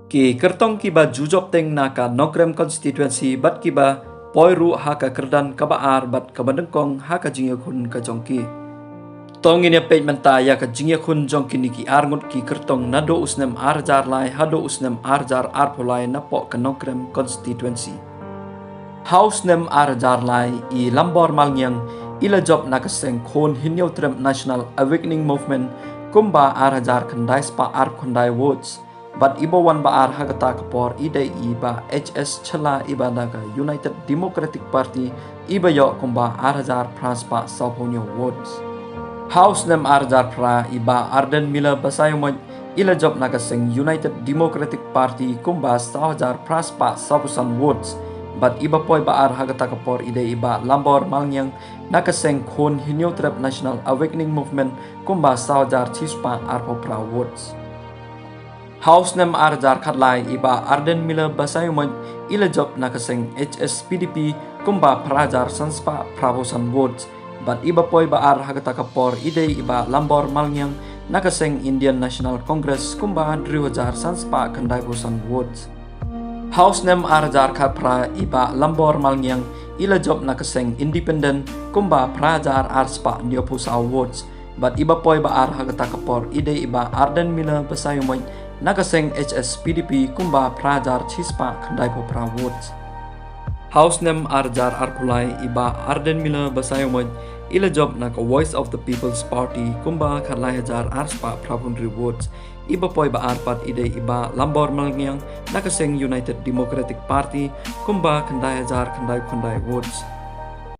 Ki kertong kiba jujop teng naka Nogrem constituency bat kiba poiru haka kerdan kabaar bat kabandengkong haka jingya kun ka jongki. Tong ini page menta ya ka jingya kun jongki ni ki arngut ki kertong nado usnem arjar lai hado usnem arjar arpolai napo ka Nogrem constituency. House nem arjar lai I lambor malnyang ila job nakaseng kon hinyo trem National Awakening Movement kumba arjar kandai spa ar kandai woods. But iba wan ba ar hagata kapor ide iba HS chala iba naga United Democratic Party iba yo kumba arjar praspa sauponyo woods. House nem arjar pra iba Arden Mila basayomoj ila job nakaseng United Democratic Party kumba saujar praspa saupusan woods. But iba poy ba ar hagata kapor ide iba lambor malnyang nakaseng kon hinyo trep National Awakening Movement kumba saujar chispa arpo pra woods. House nem arjar khatlai iba Arden Mila basayomoj ila job nakaseng HSPDP kumba prajar sanspa pravosan woods. But iba poy ba ar hagata kapor ide iba lambor malnyang nakaseng Indian National Congress kumba 2000 sanspa kandai bosan woods. House nem arjar khapra iba lambor malnyang ila job nakaseng independent kumba prajar arspa nyopusa woods. But iba poy ba ar hagata kapor ide iba Arden Mila basayomoj nakaseng HSPDP kumba prajar chispa kandai popra woods. House nem arjar arpulai iba Arden Mila basayomoj ila job naka Voice of the People's Party kumba khalai jar arspa pravundri woods. Iba poy ba arpat ide iba lambor malnyang nakaseng United Democratic Party kumba kandai jar kandai woods.